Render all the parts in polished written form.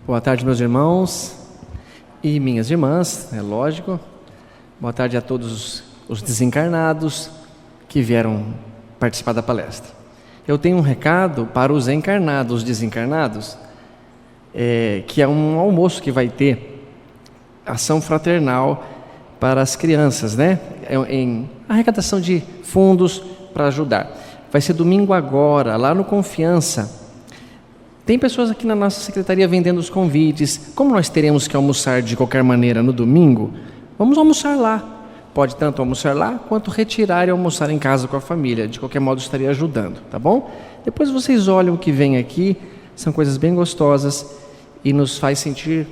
Boa tarde, meus irmãos e minhas irmãs, é lógico. Boa tarde a todos os desencarnados que vieram participar da palestra. Eu tenho um recado para os encarnados, desencarnados, que é um almoço que vai ter, ação fraternal para as crianças, né? Em arrecadação de fundos para ajudar. Vai ser domingo agora, lá no Confiança. Tem pessoas aqui na nossa secretaria vendendo os convites. Como nós teremos que almoçar de qualquer maneira no domingo, vamos almoçar lá. Pode tanto almoçar lá, quanto retirar e almoçar em casa com a família. De qualquer modo, estaria ajudando, tá bom? Depois vocês olham o que vem aqui, são coisas bem gostosas e nos faz sentir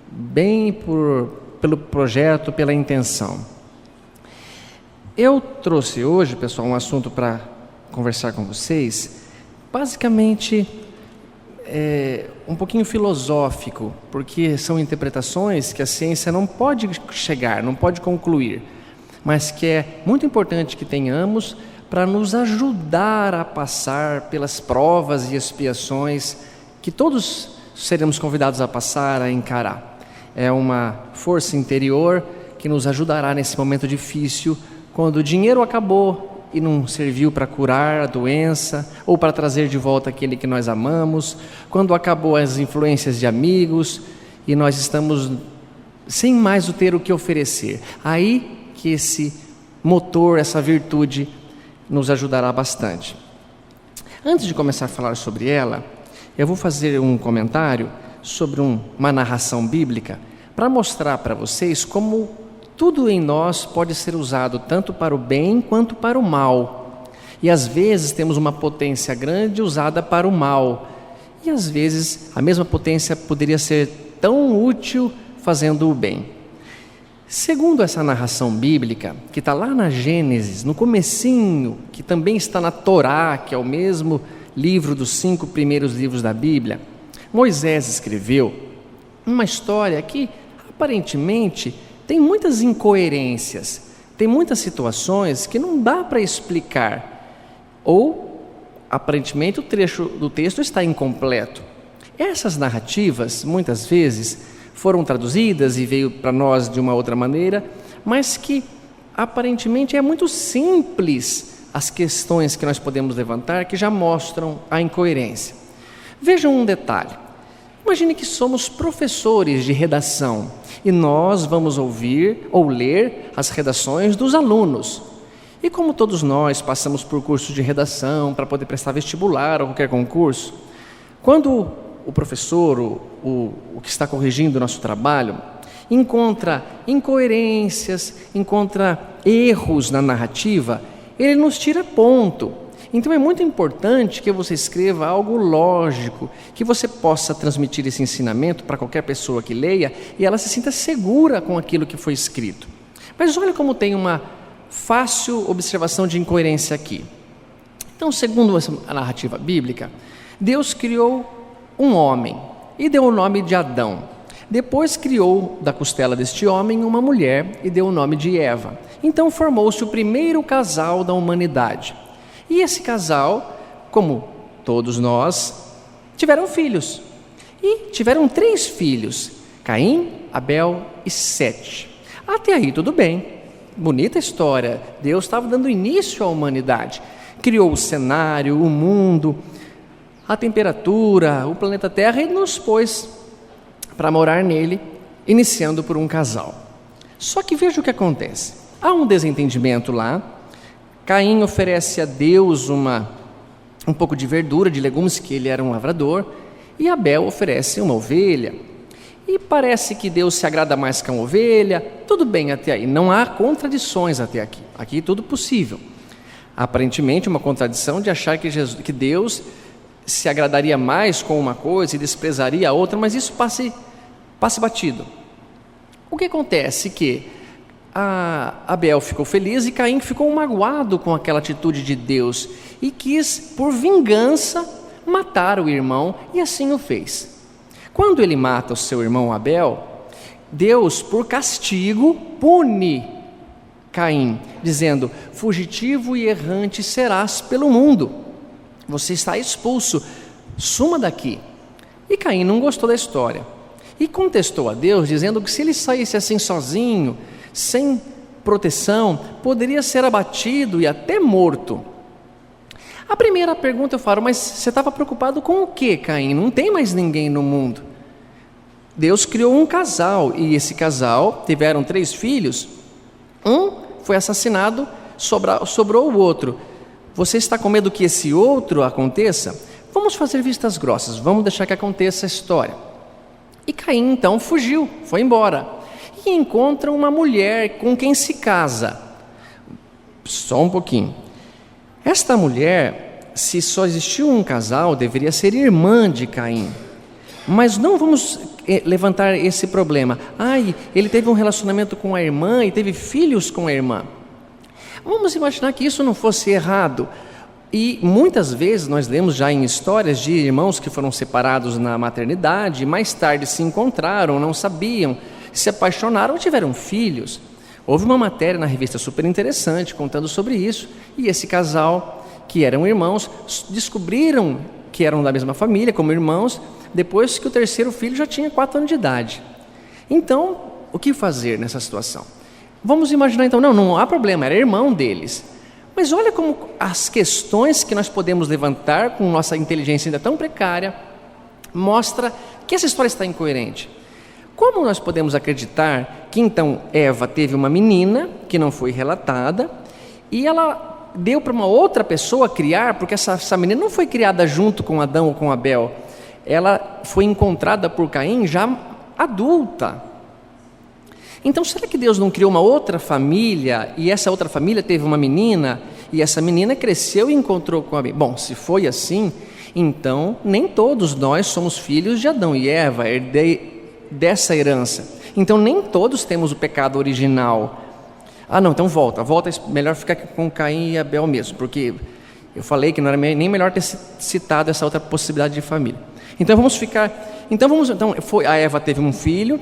bem pelo projeto, pela intenção. Eu trouxe hoje, pessoal, um assunto para conversar com vocês, basicamente um pouquinho filosófico, porque são interpretações que a ciência não pode chegar, não pode concluir, mas que é muito importante que tenhamos para nos ajudar a passar pelas provas e expiações que todos seremos convidados a passar, a encarar. É uma força interior que nos ajudará nesse momento difícil, quando o dinheiro acabou e não serviu para curar a doença ou para trazer de volta aquele que nós amamos, quando acabou as influências de amigos e nós estamos sem mais ter o que oferecer. Aí que esse motor, essa virtude nos ajudará bastante. Antes de começar a falar sobre ela, eu vou fazer um comentário sobre uma narração bíblica para mostrar para vocês como tudo em nós pode ser usado tanto para o bem quanto para o mal. E às vezes temos uma potência grande usada para o mal. E às vezes a mesma potência poderia ser tão útil fazendo o bem. Segundo essa narração bíblica, que está lá na Gênesis, no comecinho, que também está na Torá, que é o mesmo livro dos 5 primeiros livros da Bíblia, Moisés escreveu uma história que aparentemente tem muitas incoerências, tem muitas situações que não dá para explicar, ou aparentemente o trecho do texto está incompleto. Essas narrativas muitas vezes foram traduzidas e veio para nós de uma outra maneira, mas que aparentemente é muito simples as questões que nós podemos levantar, que já mostram a incoerência. Vejam um detalhe. Imagine que somos professores de redação e nós vamos ouvir ou ler as redações dos alunos. E como todos nós passamos por cursos de redação para poder prestar vestibular ou qualquer concurso, quando o professor, o que está corrigindo o nosso trabalho, encontra incoerências, encontra erros na narrativa, ele nos tira ponto. Então é muito importante que você escreva algo lógico, que você possa transmitir esse ensinamento para qualquer pessoa que leia e ela se sinta segura com aquilo que foi escrito. Mas olha como tem uma fácil observação de incoerência aqui. Então, segundo a narrativa bíblica, Deus criou um homem e deu o nome de Adão. Depois criou da costela deste homem uma mulher e deu o nome de Eva. Então formou-se o primeiro casal da humanidade. E esse casal, como todos nós, tiveram filhos. E tiveram 3 filhos, Caim, Abel e Sete. Até aí tudo bem, bonita história. Deus estava dando início à humanidade. Criou o cenário, o mundo, a temperatura, o planeta Terra e nos pôs para morar nele, iniciando por um casal. Só que veja o que acontece. Há um desentendimento lá. Caim oferece a Deus um pouco de verdura, de legumes, que ele era um lavrador, e Abel oferece uma ovelha. E parece que Deus se agrada mais com a ovelha. Tudo bem até aí, não há contradições até aqui. Aqui tudo possível. Aparentemente uma contradição de achar que Deus se agradaria mais com uma coisa e desprezaria a outra, mas isso passe batido. O que acontece que Abel ficou feliz e Caim ficou magoado com aquela atitude de Deus e quis, por vingança, matar o irmão, e assim o fez. Quando ele mata o seu irmão Abel, Deus, por castigo, pune Caim, dizendo: fugitivo e errante serás pelo mundo, você está expulso, suma daqui. E Caim não gostou da história. e contestou a Deus, dizendo que se ele saísse assim sozinho, sem proteção, poderia ser abatido e até morto. A primeira pergunta eu falo, mas você estava preocupado com o que, Caim? Não tem mais ninguém no mundo. Deus criou um casal, e esse casal tiveram 3 filhos. Um foi assassinado, sobrou o outro. Você está com medo que esse outro aconteça? Vamos fazer vistas grossas, vamos deixar que aconteça a história. E Caim então fugiu, foi embora, e encontra uma mulher com quem se casa. Só um pouquinho. Esta mulher, se só existiu um casal, deveria ser irmã de Caim. Mas não vamos levantar esse problema. Ele teve um relacionamento com a irmã e teve filhos com a irmã. Vamos imaginar que isso não fosse errado. E muitas vezes nós lemos já em histórias de irmãos que foram separados na maternidade, mais tarde se encontraram, não sabiam, se apaixonaram ou tiveram filhos. Houve uma matéria na revista super interessante contando sobre isso, e esse casal, que eram irmãos, descobriram que eram da mesma família, como irmãos, depois que o terceiro filho já tinha 4 anos de idade. Então, o que fazer nessa situação? Vamos imaginar então, não há problema, era irmão deles. Mas olha como as questões que nós podemos levantar com nossa inteligência ainda tão precária, mostra que essa história está incoerente. Como nós podemos acreditar que então Eva teve uma menina que não foi relatada, e ela deu para uma outra pessoa criar, porque essa menina não foi criada junto com Adão ou com Abel, ela foi encontrada por Caim já adulta. Então, será que Deus não criou uma outra família, e essa outra família teve uma menina, e essa menina cresceu e encontrou com Abel? Bom, se foi assim, então nem todos nós somos filhos de Adão e Eva, dessa herança. Então nem todos temos o pecado original. Não, então volta, melhor ficar com Caim e Abel mesmo, porque eu falei que não era nem melhor ter citado essa outra possibilidade de família. Então a Eva teve um filho,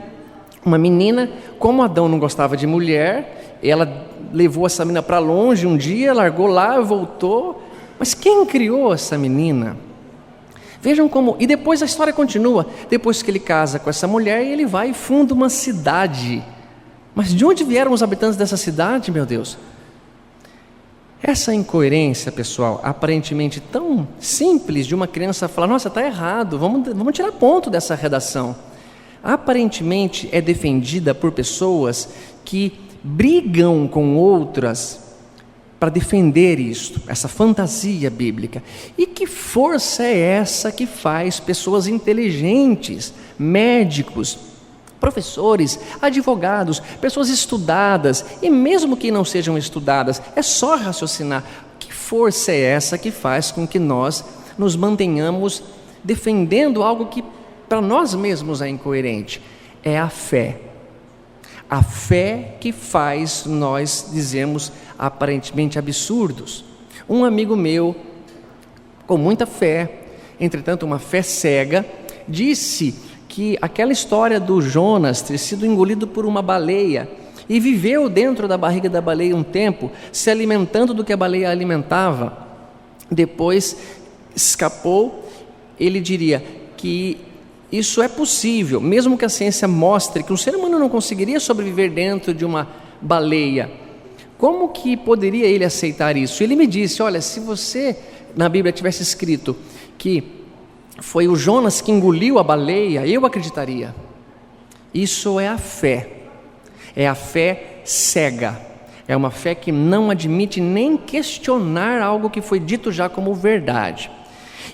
uma menina. Como Adão não gostava de mulher, ela levou essa menina para longe um dia, largou lá, voltou. Mas quem criou essa menina? Vejam como. E depois a história continua. Depois que ele casa com essa mulher, ele vai e funda uma cidade. Mas de onde vieram os habitantes dessa cidade, meu Deus? Essa incoerência, pessoal, aparentemente tão simples, de uma criança falar, nossa, está errado, vamos tirar ponto dessa redação. Aparentemente é defendida por pessoas que brigam com outras para defender isto, essa fantasia bíblica. E que força é essa que faz pessoas inteligentes, médicos, professores, advogados, pessoas estudadas, e mesmo que não sejam estudadas, é só raciocinar. Que força é essa que faz com que nós nos mantenhamos defendendo algo que para nós mesmos é incoerente? É a fé. A fé que faz nós dizermos aparentemente absurdos. Um amigo meu, com muita fé, entretanto uma fé cega, disse que aquela história do Jonas ter sido engolido por uma baleia e viveu dentro da barriga da baleia um tempo, se alimentando do que a baleia alimentava, depois escapou. Ele diria que isso é possível, mesmo que a ciência mostre que um ser humano não conseguiria sobreviver dentro de uma baleia. Como que poderia ele aceitar isso? Ele me disse, olha, se você na Bíblia tivesse escrito que foi o Jonas que engoliu a baleia, eu acreditaria. Isso é a fé cega, é uma fé que não admite nem questionar algo que foi dito já como verdade.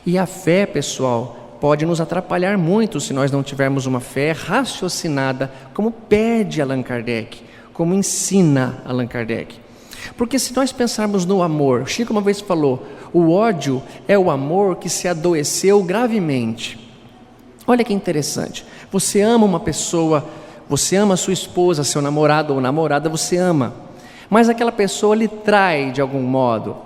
E a fé, pessoal, pode nos atrapalhar muito se nós não tivermos uma fé raciocinada, como pede Allan Kardec, como ensina Allan Kardec. Porque se nós pensarmos no amor, Chico uma vez falou, o ódio é o amor que se adoeceu gravemente. Olha que interessante, você ama uma pessoa, você ama a sua esposa, seu namorado ou namorada, você ama, mas aquela pessoa lhe trai de algum modo,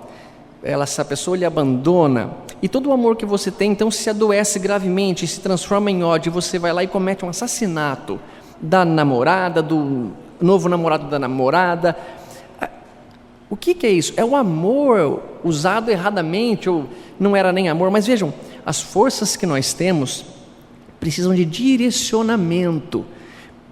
essa pessoa lhe abandona, e todo o amor que você tem então se adoece gravemente, se transforma em ódio, e você vai lá e comete um assassinato da namorada, do novo namorado da namorada. O que é isso? É o amor usado erradamente, ou não era nem amor. Mas vejam, as forças que nós temos precisam de direcionamento,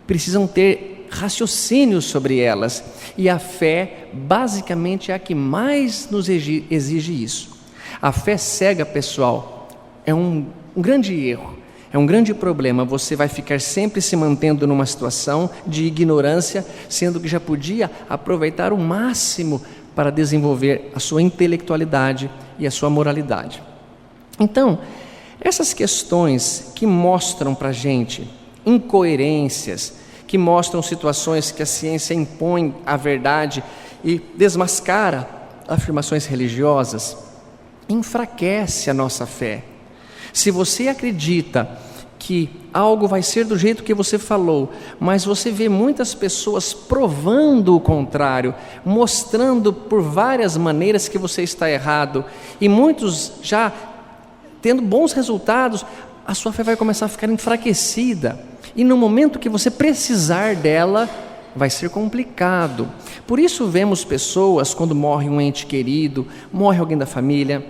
precisam ter raciocínio sobre elas. E a fé, basicamente, é a que mais nos exige isso. A fé cega, pessoal, é um grande erro, é um grande problema. Você vai ficar sempre se mantendo numa situação de ignorância, sendo que já podia aproveitar o máximo para desenvolver a sua intelectualidade e a sua moralidade. Então, essas questões que mostram para a gente incoerências, que mostram situações que a ciência impõe a verdade e desmascara afirmações religiosas, enfraquece a nossa fé. Se você acredita que algo vai ser do jeito que você falou, mas você vê muitas pessoas provando o contrário, mostrando por várias maneiras que você está errado, e muitos já tendo bons resultados, a sua fé vai começar a ficar enfraquecida, e no momento que você precisar dela, vai ser complicado. Por isso vemos pessoas, quando morre um ente querido, morre alguém da família,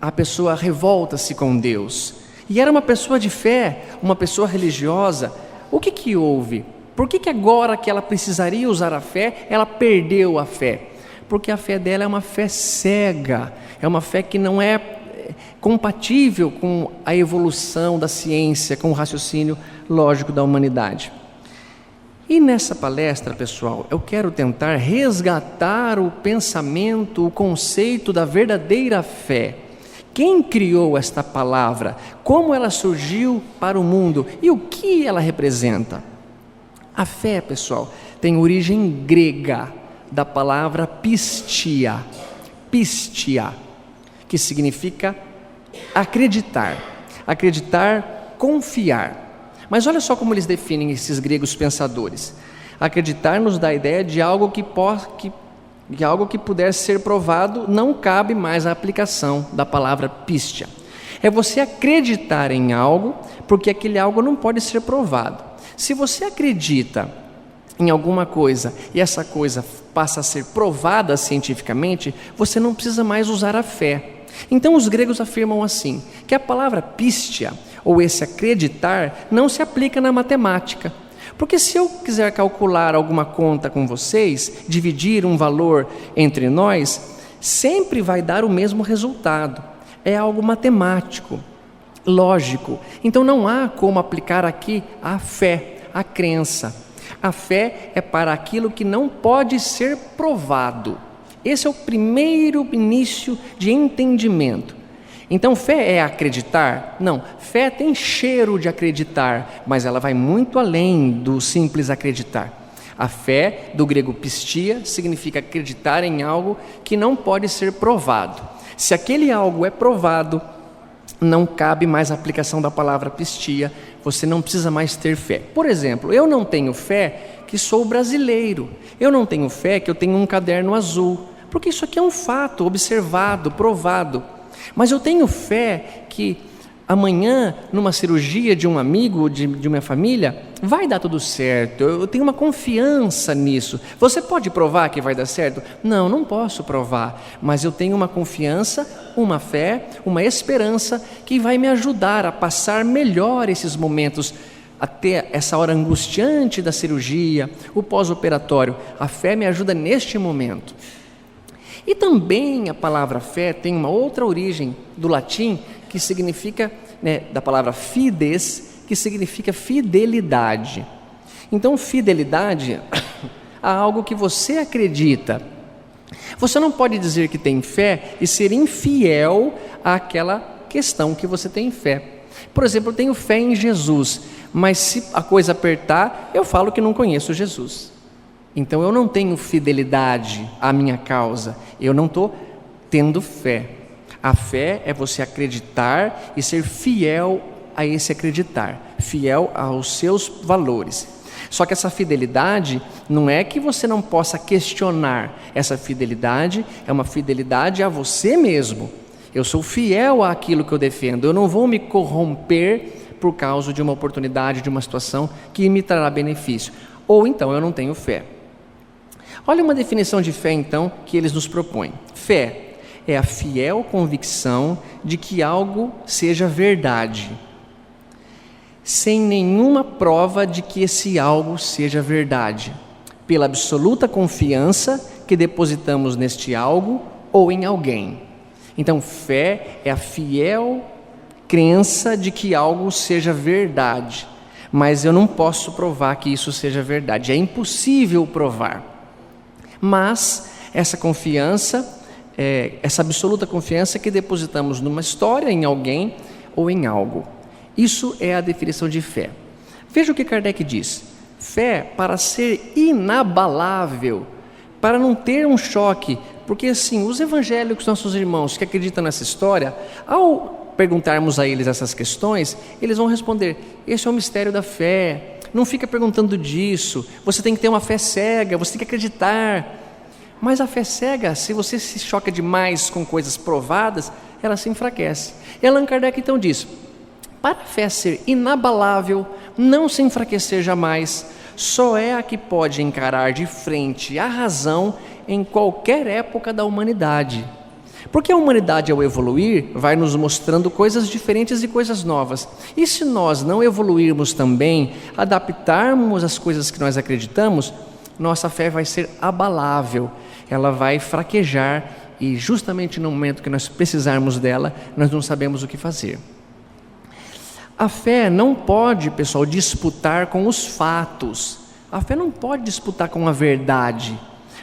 a pessoa revolta-se com Deus, e era uma pessoa de fé, uma pessoa religiosa. O que houve? Por que agora que ela precisaria usar a fé, ela perdeu a fé? Porque a fé dela é uma fé cega, é uma fé que não é compatível com a evolução da ciência, com o raciocínio lógico da humanidade. E nessa palestra, pessoal, eu quero tentar resgatar o pensamento, o conceito da verdadeira fé. Quem criou esta palavra? Como ela surgiu para o mundo? E o que ela representa? A fé, pessoal, tem origem grega da palavra pistia, que significa acreditar, confiar. Mas olha só como eles definem esses gregos pensadores. Acreditar nos dá a ideia de algo que puder ser provado, não cabe mais a aplicação da palavra pistia. É você acreditar em algo, porque aquele algo não pode ser provado. Se você acredita em alguma coisa e essa coisa passa a ser provada cientificamente, você não precisa mais usar a fé. Então os gregos afirmam assim, que a palavra pistia, ou esse acreditar, não se aplica na matemática. Porque se eu quiser calcular alguma conta com vocês, dividir um valor entre nós, sempre vai dar o mesmo resultado. É algo matemático, lógico. Então não há como aplicar aqui a fé, a crença. A fé é para aquilo que não pode ser provado. Esse é o primeiro início de entendimento. Então fé é acreditar? Não, fé tem cheiro de acreditar, mas ela vai muito além do simples acreditar. A fé, do grego pistia, significa acreditar em algo que não pode ser provado. Se aquele algo é provado, não cabe mais a aplicação da palavra pistia, você não precisa mais ter fé. Por exemplo, eu não tenho fé que sou brasileiro, eu não tenho fé que eu tenho um caderno azul, porque isso aqui é um fato observado, provado. Mas eu tenho fé que amanhã, numa cirurgia de um amigo, de uma família, vai dar tudo certo. Eu tenho uma confiança nisso. Você pode provar que vai dar certo? Não, não posso provar. Mas eu tenho uma confiança, uma fé, uma esperança que vai me ajudar a passar melhor esses momentos, até essa hora angustiante da cirurgia, o pós-operatório. A fé me ajuda neste momento. E também a palavra fé tem uma outra origem do latim, que significa, da palavra fides, que significa fidelidade. Então, fidelidade a algo que você acredita. Você não pode dizer que tem fé e ser infiel àquela questão que você tem fé. Por exemplo, eu tenho fé em Jesus, mas se a coisa apertar, eu falo que não conheço Jesus. Então eu não tenho fidelidade à minha causa, eu não estou tendo fé. A fé é você acreditar e ser fiel a esse acreditar, fiel aos seus valores. Só que essa fidelidade não é que você não possa questionar, essa fidelidade é uma fidelidade a você mesmo. Eu sou fiel àquilo que eu defendo, eu não vou me corromper por causa de uma oportunidade, de uma situação que me trará benefício. Ou então eu não tenho fé. Olha uma definição de fé, então, que eles nos propõem. Fé é a fiel convicção de que algo seja verdade. sem nenhuma prova de que esse algo seja verdade, pela absoluta confiança que depositamos neste algo ou em alguém. Então, fé é a fiel crença de que algo seja verdade, mas eu não posso provar que isso seja verdade, é impossível provar. Mas essa confiança, essa absoluta confiança que depositamos numa história, em alguém ou em algo. Isso é a definição de fé. Veja o que Kardec diz: fé para ser inabalável, para não ter um choque, porque assim, os evangélicos, nossos irmãos que acreditam nessa história, ao perguntarmos a eles essas questões, eles vão responder: esse é o mistério da fé, não fica perguntando disso, você tem que ter uma fé cega, você tem que acreditar. Mas a fé cega, se você se choca demais com coisas provadas, ela se enfraquece. E Allan Kardec então diz: para a fé ser inabalável, não se enfraquecer jamais, só é a que pode encarar de frente a razão em qualquer época da humanidade. Porque a humanidade, ao evoluir, vai nos mostrando coisas diferentes e coisas novas. E se nós não evoluirmos também, adaptarmos as coisas que nós acreditamos, nossa fé vai ser abalável, ela vai fraquejar, e justamente no momento que nós precisarmos dela, nós não sabemos o que fazer. A fé não pode, pessoal, disputar com os fatos. A fé não pode disputar com a verdade,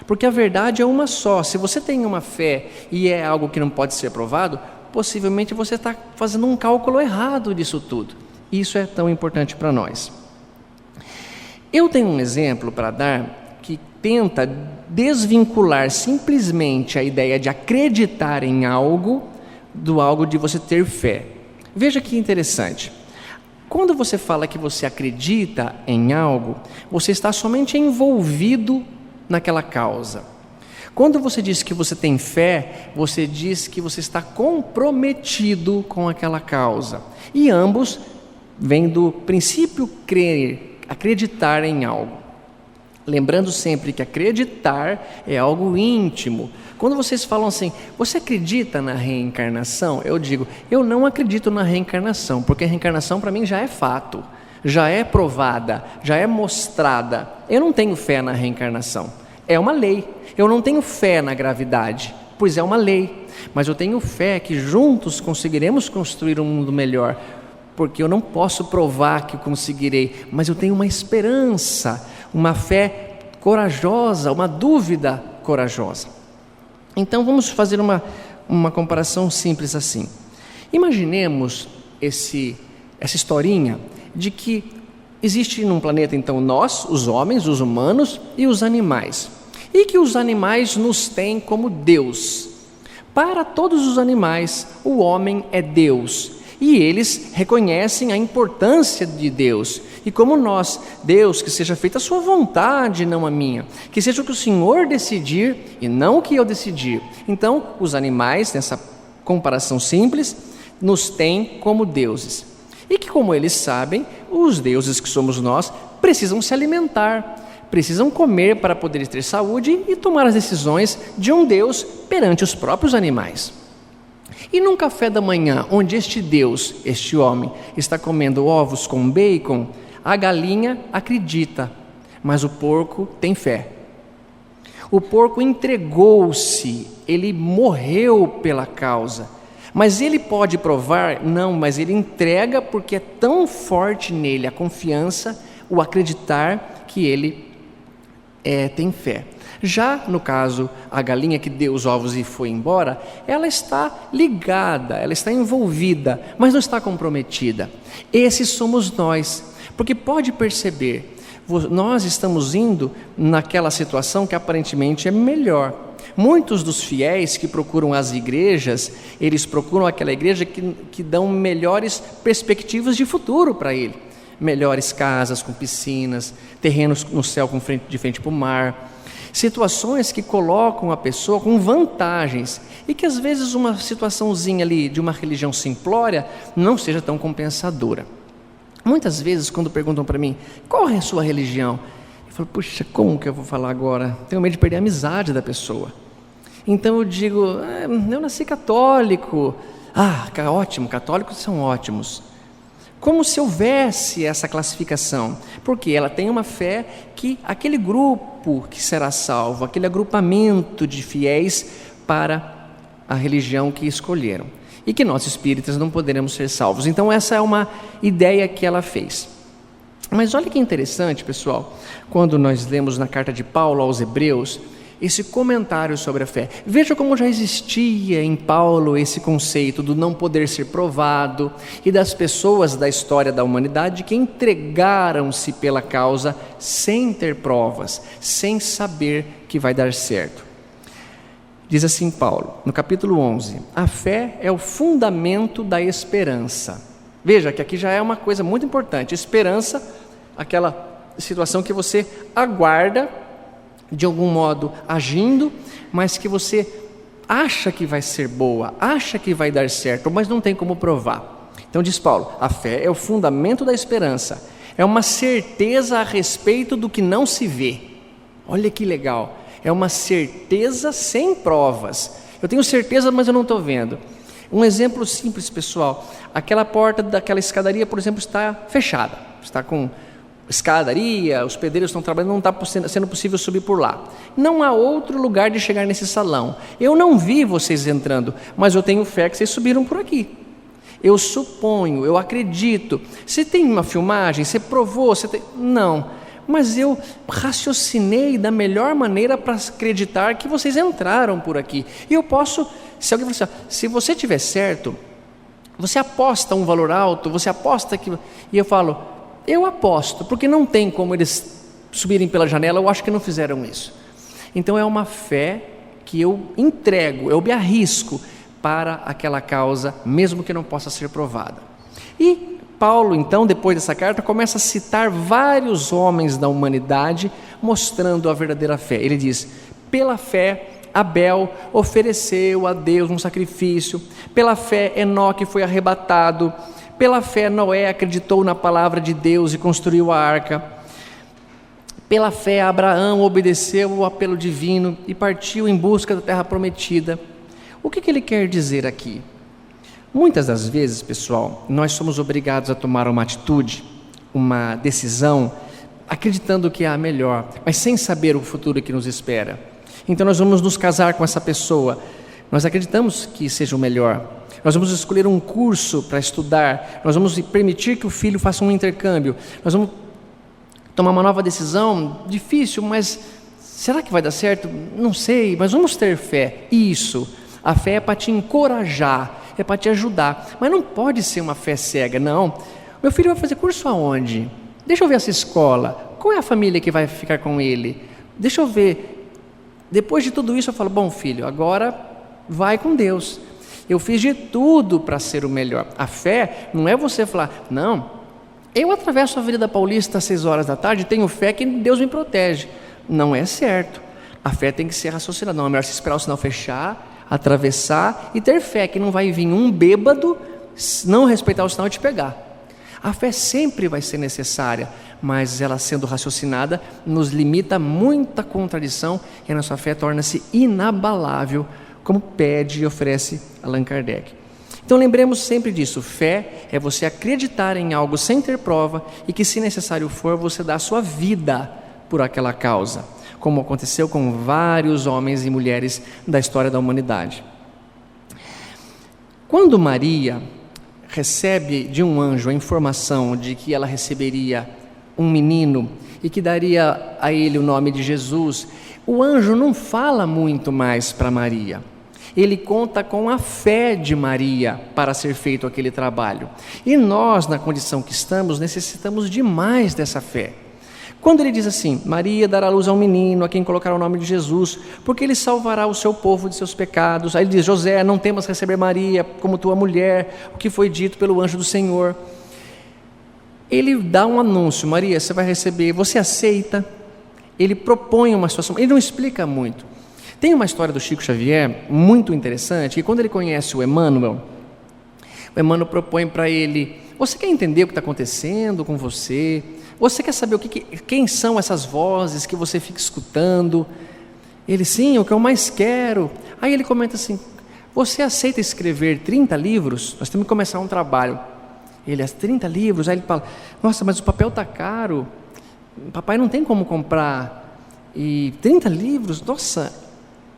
porque a verdade é uma só. Se você tem uma fé e é algo que não pode ser provado, possivelmente você está fazendo um cálculo errado disso tudo. Isso é tão importante para nós. Eu tenho um exemplo para dar que tenta desvincular simplesmente a ideia de acreditar em algo do algo de você ter fé. Veja que interessante. Quando você fala que você acredita em algo, você está somente envolvido naquela causa. Quando você diz que você tem fé, você diz que você está comprometido com aquela causa. E ambos vêm do princípio crer, acreditar em algo. Lembrando sempre que acreditar é algo íntimo. Quando vocês falam assim: você acredita na reencarnação? Eu digo: eu não acredito na reencarnação, porque a reencarnação para mim já é fato, já é provada, já é mostrada. Eu não tenho fé na reencarnação, é uma lei. Eu não tenho fé na gravidade, pois é uma lei. Mas eu tenho fé que juntos conseguiremos construir um mundo melhor, porque eu não posso provar que conseguirei, mas eu tenho uma esperança, uma fé corajosa, uma dúvida corajosa. Então vamos fazer uma comparação simples assim. Imaginemos essa historinha de que existe num planeta então nós, os homens, os humanos e os animais, e que os animais nos têm como Deus. Para todos os animais, o homem é Deus, e eles reconhecem a importância de Deus. E como nós: Deus, que seja feita a sua vontade, não a minha, que seja o que o Senhor decidir e não o que eu decidir. Então, os animais, nessa comparação simples, nos têm como deuses. E que, como eles sabem, os deuses que somos nós precisam se alimentar, precisam comer para poder ter saúde e tomar as decisões de um Deus perante os próprios animais. E num café da manhã, onde este Deus, este homem, está comendo ovos com bacon, a galinha acredita, mas o porco tem fé. O porco entregou-se, ele morreu pela causa. Mas ele pode provar? Não, mas ele entrega porque é tão forte nele a confiança, o acreditar, que ele tem fé. Já no caso, a galinha que deu os ovos e foi embora, ela está ligada, ela está envolvida, mas não está comprometida. Esses somos nós, porque pode perceber, nós estamos indo naquela situação que aparentemente é melhor. Muitos dos fiéis que procuram as igrejas, eles procuram aquela igreja que dão melhores perspectivas de futuro para ele. Melhores casas com piscinas, terrenos no céu de frente para o mar. Situações que colocam a pessoa com vantagens e que às vezes uma situaçãozinha ali de uma religião simplória não seja tão compensadora. Muitas vezes quando perguntam para mim: qual é a sua religião? Eu falo: puxa, como que eu vou falar agora? Tenho medo de perder a amizade da pessoa. Então eu digo: eu nasci católico. Ah, ótimo, católicos são ótimos. Como se houvesse essa classificação, porque ela tem uma fé que aquele grupo que será salvo, aquele agrupamento de fiéis para a religião que escolheram, e que nós espíritas não poderemos ser salvos. Então essa é uma ideia que ela fez. Mas olha que interessante, pessoal, quando nós lemos na carta de Paulo aos Hebreus, esse comentário sobre a fé. Veja como já existia em Paulo esse conceito do não poder ser provado e das pessoas da história da humanidade que entregaram-se pela causa sem ter provas, sem saber que vai dar certo. Diz assim Paulo, no capítulo 11, a fé é o fundamento da esperança. Veja que aqui já é uma coisa muito importante. Esperança, aquela situação que você aguarda, de algum modo agindo, mas que você acha que vai ser boa, acha que vai dar certo, mas não tem como provar. Então diz Paulo, a fé é o fundamento da esperança, é uma certeza a respeito do que não se vê. Olha que legal, é uma certeza sem provas. Eu tenho certeza, mas eu não estou vendo. Um exemplo simples, pessoal, aquela porta daquela escadaria, por exemplo, está fechada, está com escadaria, os pedreiros estão trabalhando, não está sendo possível subir por lá. Não há outro lugar de chegar nesse salão. Eu não vi vocês entrando, mas eu tenho fé que vocês subiram por aqui. Eu suponho, eu acredito. Você tem uma filmagem? Você provou? Não, mas eu raciocinei da melhor maneira para acreditar que vocês entraram por aqui. E eu posso, se alguém falar assim, se você tiver certo, você aposta um valor alto, você aposta que... E eu falo, eu aposto, porque não tem como eles subirem pela janela, eu acho que não fizeram isso. Então é uma fé que eu entrego, eu me arrisco para aquela causa, mesmo que não possa ser provada. E Paulo, então, depois dessa carta, começa a citar vários homens da humanidade, mostrando a verdadeira fé. Ele diz, pela fé, Abel ofereceu a Deus um sacrifício, pela fé, Enoque foi arrebatado, pela fé, Noé acreditou na palavra de Deus e construiu a arca. Pela fé, Abraão obedeceu ao apelo divino e partiu em busca da terra prometida. O que ele quer dizer aqui? Muitas das vezes, pessoal, nós somos obrigados a tomar uma atitude, uma decisão, acreditando que é a melhor, mas sem saber o futuro que nos espera. Então nós vamos nos casar com essa pessoa, nós acreditamos que seja o melhor. Nós vamos escolher um curso para estudar, nós vamos permitir que o filho faça um intercâmbio, nós vamos tomar uma nova decisão, difícil, mas será que vai dar certo? Não sei, mas vamos ter fé. Isso, a fé é para te encorajar, é para te ajudar, mas não pode ser uma fé cega, não. Meu filho vai fazer curso aonde? Deixa eu ver essa escola, qual é a família que vai ficar com ele? Deixa eu ver. Depois de tudo isso eu falo, bom filho, agora vai com Deus. Eu fiz de tudo para ser o melhor. A fé não é você falar, não, eu atravesso a Avenida Paulista às 6 horas da tarde, tenho fé que Deus me protege. Não é certo. A fé tem que ser raciocinada. Não, é melhor se esperar o sinal fechar, atravessar e ter fé que não vai vir um bêbado, não respeitar o sinal e te pegar. A fé sempre vai ser necessária, mas ela sendo raciocinada nos limita a muita contradição e a nossa fé torna-se inabalável, como pede e oferece Allan Kardec. Então lembremos sempre disso, fé é você acreditar em algo sem ter prova e que, se necessário for, você dá a sua vida por aquela causa, como aconteceu com vários homens e mulheres da história da humanidade. Quando Maria recebe de um anjo a informação de que ela receberia um menino e que daria a ele o nome de Jesus, o anjo não fala muito mais para Maria. Ele conta com a fé de Maria para ser feito aquele trabalho. E nós, na condição que estamos, necessitamos demais dessa fé. Quando ele diz assim, Maria dará luz a um menino, a quem colocará o nome de Jesus, porque ele salvará o seu povo de seus pecados. Aí ele diz, José, não temas receber Maria como tua mulher, o que foi dito pelo anjo do Senhor. Ele dá um anúncio, Maria, você vai receber, você aceita? Ele propõe uma situação, ele não explica muito. Tem uma história do Chico Xavier muito interessante, que quando ele conhece o Emmanuel propõe para ele, você quer entender o que está acontecendo com você? Você quer saber quem são essas vozes que você fica escutando? Ele, sim, é o que eu mais quero. Aí ele comenta assim, você aceita escrever 30 livros? Nós temos que começar um trabalho. Ele, 30 livros, aí ele fala, nossa, mas o papel está caro, papai não tem como comprar, e 30 livros, nossa,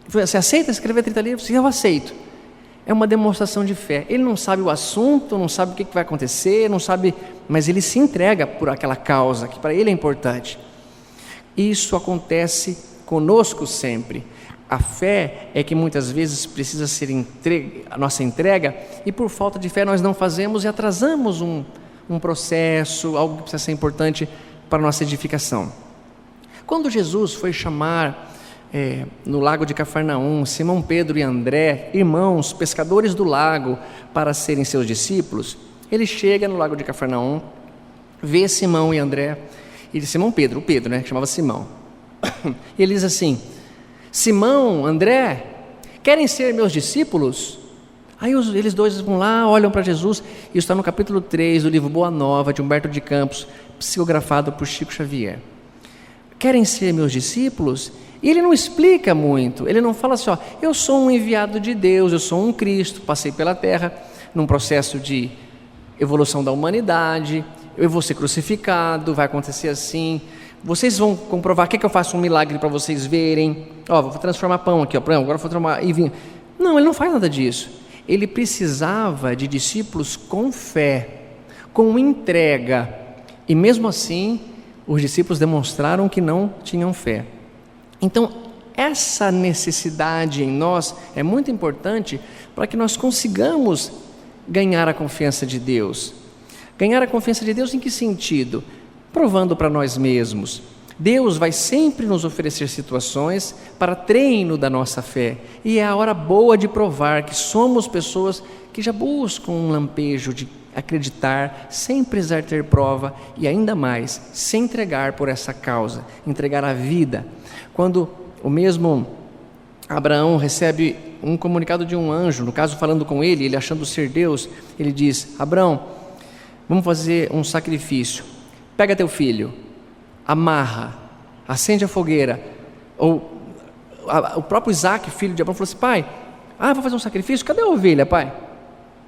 você aceita escrever 30 livros? Sim, eu aceito. É uma demonstração de fé. Ele não sabe o assunto, não sabe o que vai acontecer, não sabe, mas ele se entrega por aquela causa que para ele é importante. Isso acontece conosco sempre. A fé é que muitas vezes precisa ser a nossa entrega, e por falta de fé nós não fazemos e atrasamos um processo, algo que precisa ser importante para a nossa edificação. Quando Jesus foi chamar no lago de Cafarnaum, Simão, Pedro e André, irmãos, pescadores do lago, para serem seus discípulos, ele chega no lago de Cafarnaum, vê Simão e André, e Simão Pedro, o Pedro, que chamava Simão, e ele diz assim, Simão, André, querem ser meus discípulos? Aí eles dois vão lá, olham para Jesus, isso está no capítulo 3 do livro Boa Nova, de Humberto de Campos, psicografado por Chico Xavier. Querem ser meus discípulos? E ele não explica muito, ele não fala assim, eu sou um enviado de Deus, eu sou um Cristo, passei pela terra, num processo de evolução da humanidade, eu vou ser crucificado, vai acontecer assim, vocês vão comprovar, quer que eu faça um milagre para vocês verem, vou transformar pão aqui, agora vou transformar em vinho. Não, ele não faz nada disso. Ele precisava de discípulos com fé, com entrega, e mesmo assim, os discípulos demonstraram que não tinham fé. Então, essa necessidade em nós é muito importante para que nós consigamos ganhar a confiança de Deus. Ganhar a confiança de Deus em que sentido? Provando para nós mesmos. Deus vai sempre nos oferecer situações para treino da nossa fé, e é a hora boa de provar que somos pessoas que já buscam um lampejo de acreditar, sem precisar ter prova, e ainda mais, se entregar por essa causa, entregar a vida. Quando o mesmo Abraão recebe um comunicado de um anjo, no caso falando com ele achando ser Deus, ele diz, Abraão, vamos fazer um sacrifício, pega teu filho, amarra, acende a fogueira. Ou o próprio Isaac, filho de Abraão, falou assim, pai, vou fazer um sacrifício, cadê a ovelha, pai?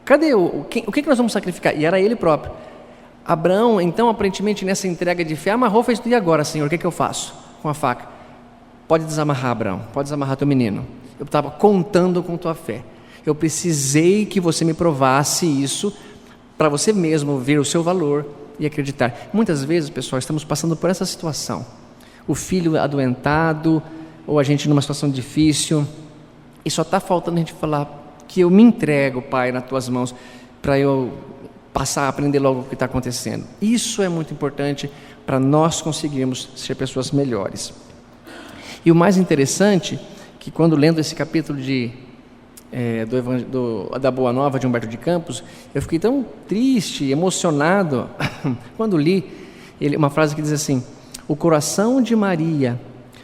Cadê o que nós vamos sacrificar? E era ele próprio. Abraão, então, aparentemente nessa entrega de fé, amarrou, fez tudo, e agora, Senhor, o que eu faço com a faca? Pode desamarrar, Abraão, pode desamarrar teu menino, eu estava contando com tua fé, eu precisei que você me provasse isso, para você mesmo ver o seu valor e acreditar. Muitas vezes, pessoal, estamos passando por essa situação, o filho adoentado, ou a gente numa situação difícil, e só está faltando a gente falar que eu me entrego, Pai, nas tuas mãos, para eu passar a aprender logo o que está acontecendo. Isso é muito importante para nós conseguirmos ser pessoas melhores. E o mais interessante, que quando lendo esse capítulo da Boa Nova de Humberto de Campos, eu fiquei tão triste, emocionado, quando li uma frase que diz assim, o coração de Maria,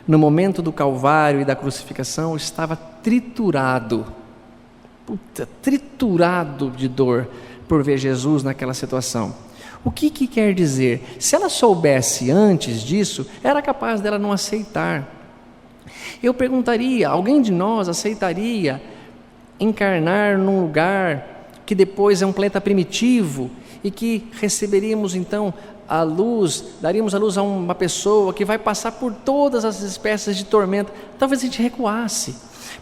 no momento do Calvário e da crucificação, estava triturado de dor, por ver Jesus naquela situação. O que quer dizer? Se ela soubesse antes disso, era capaz dela não aceitar. Eu perguntaria, alguém de nós aceitaria encarnar num lugar que depois é um planeta primitivo e que receberíamos então a luz, daríamos a luz a uma pessoa que vai passar por todas as espécies de tormenta? Talvez a gente recuasse.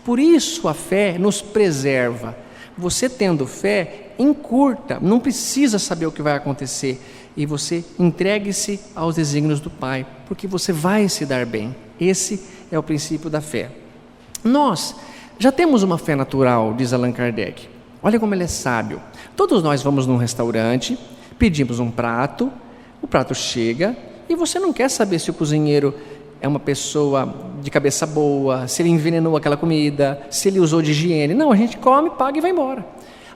Por isso a fé nos preserva. Você tendo fé, encurta, não precisa saber o que vai acontecer, e você entregue-se aos desígnios do Pai, porque você vai se dar bem. Esse é o princípio da fé. Nós já temos uma fé natural, diz Allan Kardec. Olha como ele é sábio. Todos nós vamos num restaurante, pedimos um prato, o prato chega, e você não quer saber se o cozinheiro é uma pessoa de cabeça boa, se ele envenenou aquela comida, se ele usou de higiene. Não, a gente come, paga e vai embora.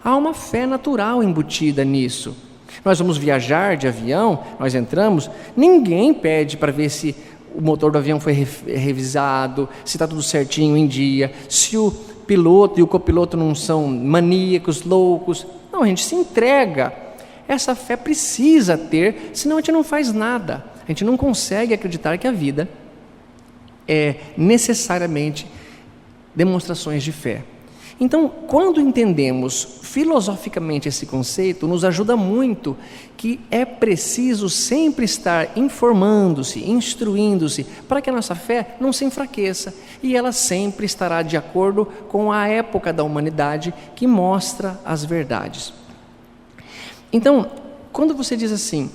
Há uma fé natural embutida nisso. Nós vamos viajar de avião, nós entramos, ninguém pede para ver se o motor do avião foi revisado, se está tudo certinho em dia, se o piloto e o copiloto não são maníacos, loucos. Não, a gente se entrega. Essa fé precisa ter, senão a gente não faz nada. A gente não consegue acreditar que a vida é necessariamente demonstrações de fé. Então, quando entendemos filosoficamente esse conceito, nos ajuda muito que é preciso sempre estar informando-se, instruindo-se, para que a nossa fé não se enfraqueça e ela sempre estará de acordo com a época da humanidade que mostra as verdades. Então, quando você diz assim,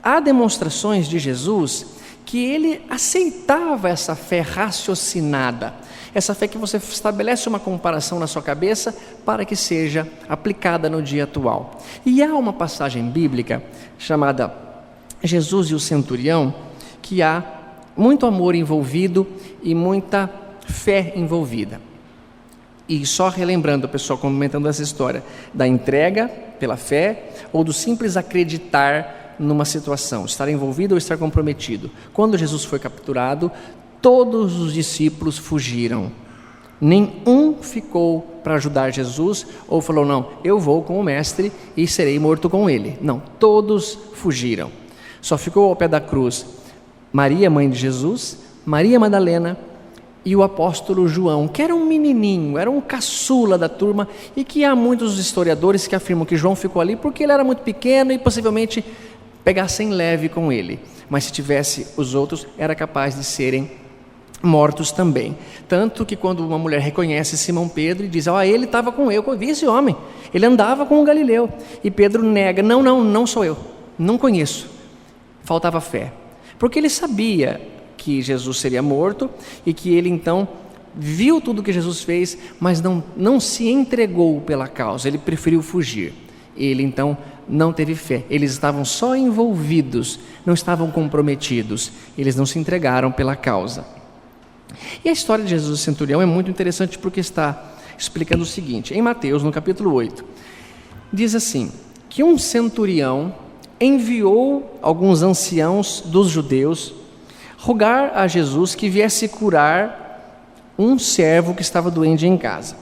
há demonstrações de Jesus que ele aceitava essa fé raciocinada, essa fé que você estabelece uma comparação na sua cabeça para que seja aplicada no dia atual. E há uma passagem bíblica chamada Jesus e o Centurião, que há muito amor envolvido e muita fé envolvida. E só relembrando, pessoal, comentando essa história da entrega pela fé ou do simples acreditar numa situação, estar envolvido ou estar comprometido. Quando Jesus foi capturado, todos os discípulos fugiram. Nenhum ficou para ajudar Jesus ou falou, não, eu vou com o mestre e serei morto com ele. Não, todos fugiram. Só ficou ao pé da cruz Maria, mãe de Jesus, Maria Madalena e o apóstolo João, que era um menininho, era um caçula da turma, e que há muitos historiadores que afirmam que João ficou ali porque ele era muito pequeno e possivelmente pegassem leve com ele, mas se tivesse os outros, era capaz de serem mortos também. Tanto que quando uma mulher reconhece Simão Pedro e diz, ele estava com eu vi esse homem, ele andava com o Galileu, e Pedro nega, não sou eu, não conheço. Faltava fé, porque ele sabia que Jesus seria morto e que ele então viu tudo o que Jesus fez, mas não se entregou pela causa, ele preferiu fugir. Ele então não teve fé, eles estavam só envolvidos, não estavam comprometidos, eles não se entregaram pela causa. E a história de Jesus e Centurião é muito interessante porque está explicando o seguinte, em Mateus, no capítulo 8, diz assim, que um centurião enviou alguns anciãos dos judeus rogar a Jesus que viesse curar um servo que estava doente em casa.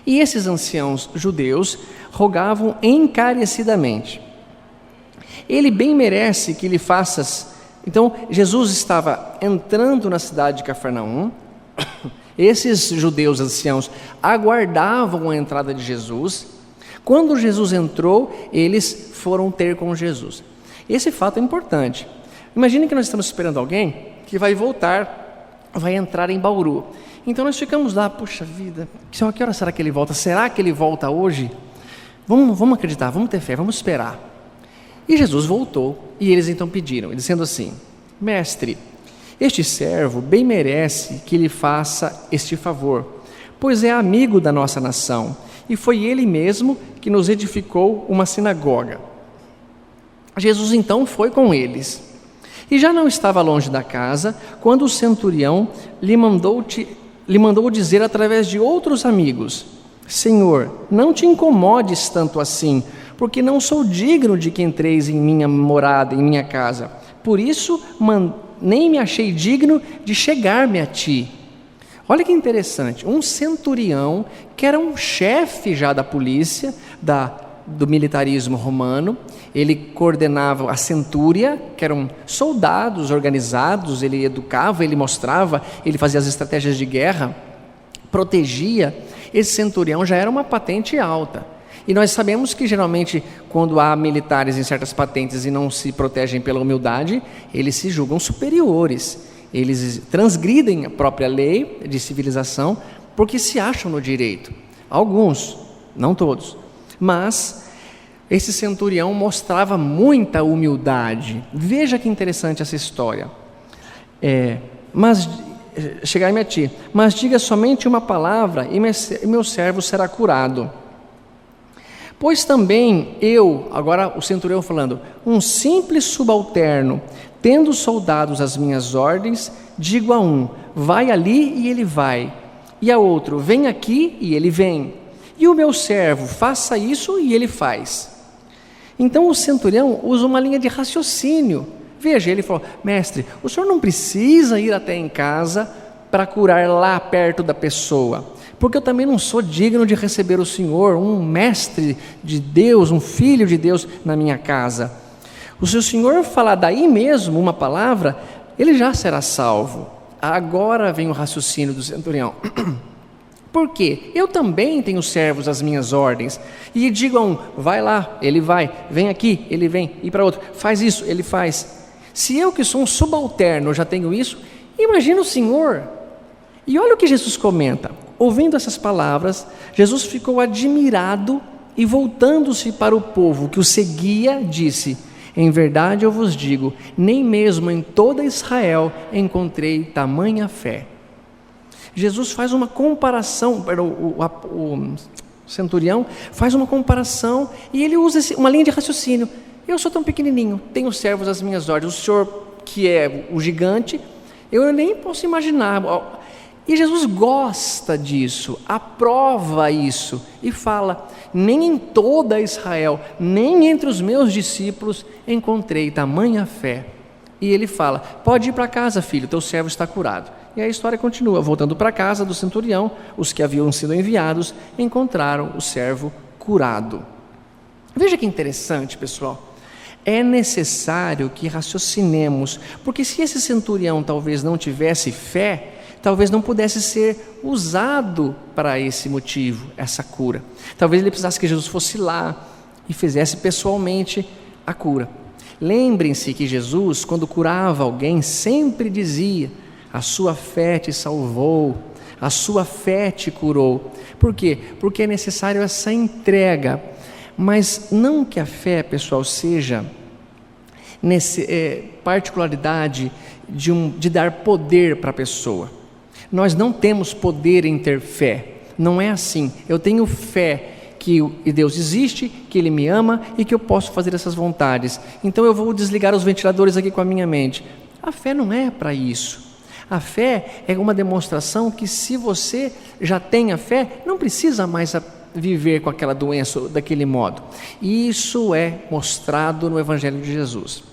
E esses anciãos judeus rogavam encarecidamente, ele bem merece que lhe faças. Então Jesus estava entrando na cidade de Cafarnaum, esses judeus anciãos aguardavam a entrada de Jesus. Quando Jesus entrou, eles foram ter com Jesus. Esse fato é importante. Imagine que nós estamos esperando alguém que vai voltar, vai entrar em Bauru. Então nós ficamos lá, puxa vida, que hora será que ele volta? Será que ele volta hoje? Vamos acreditar, vamos ter fé, vamos esperar. E Jesus voltou, e eles então pediram, dizendo assim, mestre, este servo bem merece que lhe faça este favor, pois é amigo da nossa nação, e foi ele mesmo que nos edificou uma sinagoga. Jesus então foi com eles, e já não estava longe da casa, quando o centurião lhe mandou dizer através de outros amigos, Senhor, não te incomodes tanto assim, porque não sou digno de que entreis em minha morada, em minha casa. Por isso, nem me achei digno de chegar-me a ti. Olha que interessante, um centurião, que era um chefe já da polícia, do militarismo romano, ele coordenava a centúria, que eram soldados organizados, ele educava, ele mostrava, ele fazia as estratégias de guerra, protegia. Esse centurião já era uma patente alta. E nós sabemos que geralmente quando há militares em certas patentes e não se protegem pela humildade, eles se julgam superiores, eles transgridem a própria lei de civilização porque se acham no direito. Alguns, não todos, mas esse centurião mostrava muita humildade. Veja que interessante essa história. Chegai-me a ti, mas diga somente uma palavra e meu servo será curado. Pois também eu, agora o centurião falando, um simples subalterno, tendo soldados às minhas ordens, digo a um, vai ali e ele vai, e a outro, vem aqui e ele vem, e o meu servo, faça isso e ele faz. Então o centurião usa uma linha de raciocínio. Veja, ele falou, mestre, o senhor não precisa ir até em casa para curar lá perto da pessoa, porque eu também não sou digno de receber o Senhor, um mestre de Deus, um filho de Deus na minha casa. Se o Senhor falar daí mesmo uma palavra, ele já será salvo. Agora vem o raciocínio do centurião. Por quê? Eu também tenho servos às minhas ordens, e digo a um, vai lá, ele vai, vem aqui, ele vem, e para outro, faz isso, ele faz. Se eu que sou um subalterno já tenho isso, imagina o Senhor. E olha o que Jesus comenta. Ouvindo essas palavras, Jesus ficou admirado e, voltando-se para o povo que o seguia, disse: em verdade eu vos digo, nem mesmo em toda Israel encontrei tamanha fé. Jesus faz uma comparação, o centurião faz uma comparação e ele usa uma linha de raciocínio. Eu sou tão pequenininho, tenho servos às minhas ordens, o Senhor que é o gigante, eu nem posso imaginar. E Jesus gosta disso, aprova isso e fala: nem em toda Israel, nem entre os meus discípulos encontrei tamanha fé. E ele fala: pode ir para casa, filho, teu servo está curado. E a história continua. Voltando para casa do centurião, os que haviam sido enviados encontraram o servo curado. Veja que interessante, pessoal. É necessário que raciocinemos, porque se esse centurião talvez não tivesse fé, talvez não pudesse ser usado para esse motivo, essa cura. Talvez ele precisasse que Jesus fosse lá e fizesse pessoalmente a cura. Lembrem-se que Jesus, quando curava alguém, sempre dizia: a sua fé te salvou, a sua fé te curou. Por quê? Porque é necessário essa entrega. Mas não que a fé, pessoal, seja particularidade de dar poder para a pessoa. Nós não temos poder em ter fé, não é assim. Eu tenho fé que Deus existe, que Ele me ama e que eu posso fazer essas vontades. Então eu vou desligar os ventiladores aqui com a minha mente. A fé não é para isso. A fé é uma demonstração que, se você já tem a fé, não precisa mais viver com aquela doença daquele modo. E isso é mostrado no Evangelho de Jesus.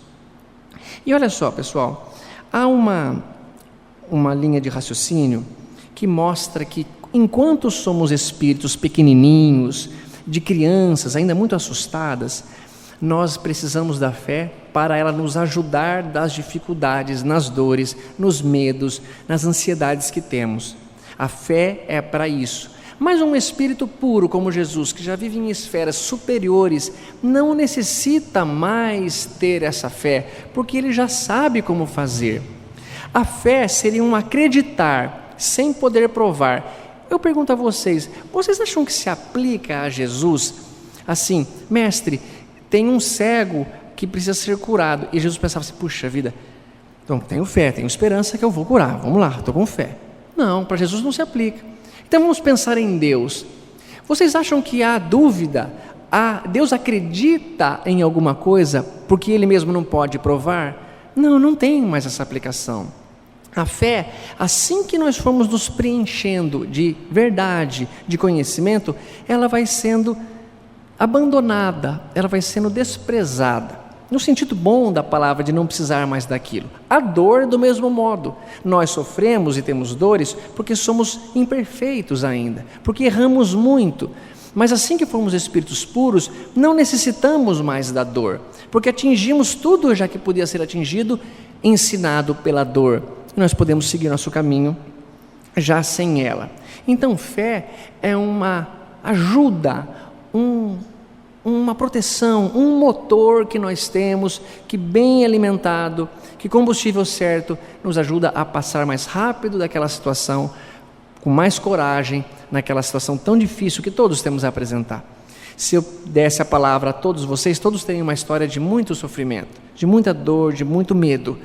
E olha só, pessoal, há uma linha de raciocínio que mostra que, enquanto somos espíritos pequenininhos, de crianças ainda muito assustadas, nós precisamos da fé para ela nos ajudar das dificuldades, nas dores, nos medos, nas ansiedades que temos. A fé é para isso. Mas um espírito puro como Jesus, que já vive em esferas superiores, não necessita mais ter essa fé, porque ele já sabe como fazer. A fé seria um acreditar sem poder provar. Eu pergunto a vocês acham que se aplica a Jesus? Assim, mestre, tem um cego que precisa ser curado. E Jesus pensava assim: puxa vida, então tenho fé, tenho esperança que eu vou curar, vamos lá, estou com fé. Não, para Jesus não se aplica. Então vamos pensar em Deus. Vocês acham que há dúvida? Deus acredita em alguma coisa porque Ele mesmo não pode provar? Não, não tem mais essa aplicação. A fé, assim que nós formos nos preenchendo de verdade, de conhecimento, ela vai sendo abandonada, ela vai sendo desprezada, no sentido bom da palavra, de não precisar mais daquilo. A dor, do mesmo modo, nós sofremos e temos dores porque somos imperfeitos ainda, porque erramos muito, mas assim que formos espíritos puros, não necessitamos mais da dor, porque atingimos tudo já que podia ser atingido, ensinado pela dor, e nós podemos seguir nosso caminho já sem ela. Então fé é uma ajuda, uma proteção, um motor que nós temos, que bem alimentado, que combustível certo, nos ajuda a passar mais rápido daquela situação, com mais coragem, naquela situação tão difícil que todos temos a apresentar. Se eu desse a palavra a todos vocês, todos têm uma história de muito sofrimento, de muita dor, de muito medo,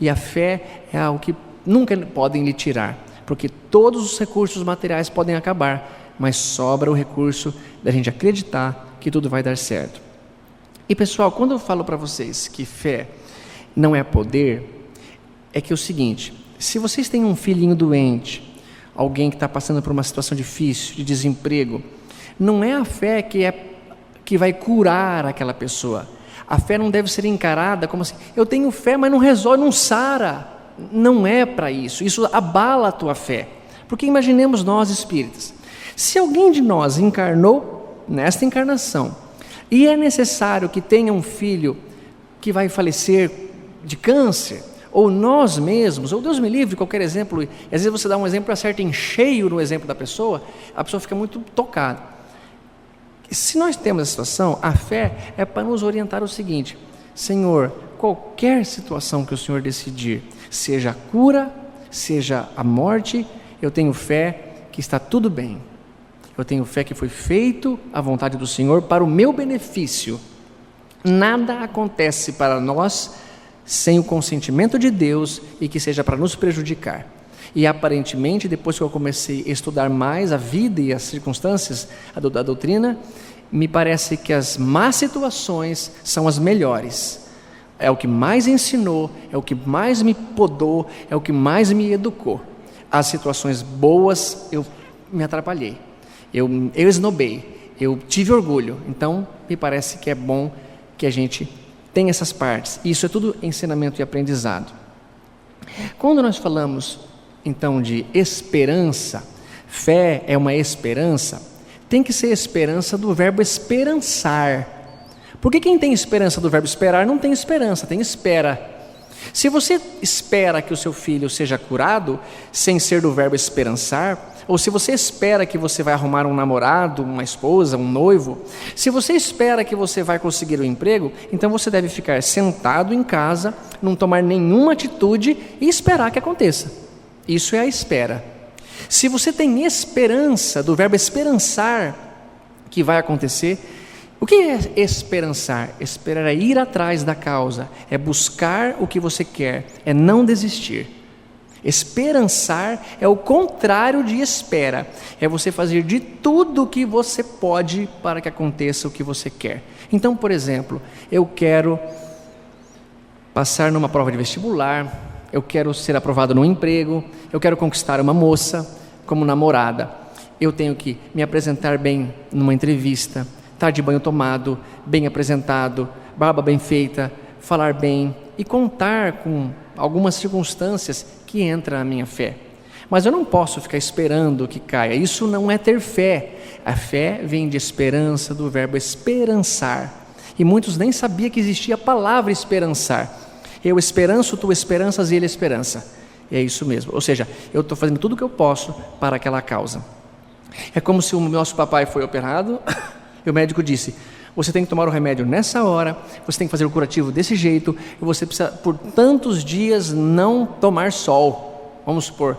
e a fé é algo que nunca podem lhe tirar, porque todos os recursos materiais podem acabar, mas sobra o recurso da gente acreditar que tudo vai dar certo. E pessoal, quando eu falo para vocês que fé não é poder, é que é o seguinte: se vocês têm um filhinho doente, alguém que está passando por uma situação difícil, de desemprego, não é a fé que vai curar aquela pessoa. A fé não deve ser encarada como assim: eu tenho fé, mas não resolve, não sara. Não é para isso, isso abala a tua fé. Porque imaginemos nós espíritas, se alguém de nós encarnou nesta encarnação e é necessário que tenha um filho que vai falecer de câncer, ou nós mesmos, ou Deus me livre, qualquer exemplo, às vezes você dá um exemplo, acerta em cheio no exemplo da pessoa, a pessoa fica muito tocada. Se nós temos essa situação, a fé é para nos orientar o seguinte: Senhor, qualquer situação que o Senhor decidir, seja a cura, seja a morte, eu tenho fé que está tudo bem. Eu tenho fé que foi feito a vontade do Senhor para o meu benefício. Nada acontece para nós sem o consentimento de Deus e que seja para nos prejudicar. E aparentemente, depois que eu comecei a estudar mais a vida e as circunstâncias da doutrina, me parece que as más situações são as melhores. É o que mais ensinou, é o que mais me podou, é o que mais me educou. As situações boas eu me atrapalhei, eu esnobei, eu tive orgulho. Então me parece que é bom que a gente tenha essas partes. Isso é tudo ensinamento e aprendizado. Quando nós falamos então de esperança, fé é uma esperança, tem que ser esperança do verbo esperançar. Porque quem tem esperança do verbo esperar não tem esperança, tem espera. Se você espera que o seu filho seja curado, sem ser do verbo esperançar, ou se você espera que você vai arrumar um namorado, uma esposa, um noivo, se você espera que você vai conseguir um emprego, então você deve ficar sentado em casa, não tomar nenhuma atitude e esperar que aconteça. Isso é a espera. Se você tem esperança, do verbo esperançar, que vai acontecer, o que é esperançar? Esperar é ir atrás da causa, é buscar o que você quer, é não desistir. Esperançar é o contrário de espera, é você fazer de tudo o que você pode para que aconteça o que você quer. Então, por exemplo, eu quero passar numa prova de vestibular, eu quero ser aprovado num emprego, eu quero conquistar uma moça como namorada, eu tenho que me apresentar bem numa entrevista, estar de banho tomado, bem apresentado, barba bem feita, falar bem e contar com algumas circunstâncias que entram na minha fé. Mas eu não posso ficar esperando que caia, isso não é ter fé. A fé vem de esperança, do verbo esperançar, e muitos nem sabiam que existia a palavra esperançar. Eu esperanço, tu esperanças e ele esperança. É isso mesmo, ou seja, eu estou fazendo tudo o que eu posso para aquela causa. É como se o nosso papai foi operado e o médico disse: você tem que tomar o remédio nessa hora, você tem que fazer o curativo desse jeito, e você precisa por tantos dias não tomar sol, vamos supor.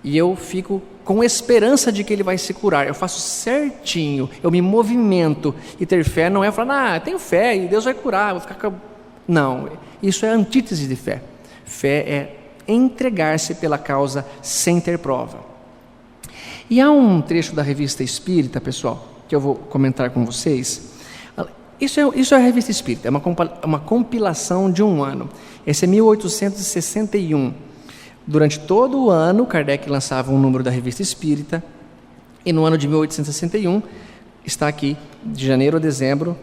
E eu fico com esperança de que ele vai se curar, eu faço certinho, eu me movimento. E ter fé não é falar, tenho fé e Deus vai curar, vou ficar... Não, isso é antítese de fé. Fé é entregar-se pela causa sem ter prova. E há um trecho da Revista Espírita, pessoal, que eu vou comentar com vocês. Isso é a Revista Espírita, é uma compilação de um ano. Esse é 1861. Durante todo o ano, Kardec lançava um número da Revista Espírita, e no ano de 1861, está aqui, de janeiro a dezembro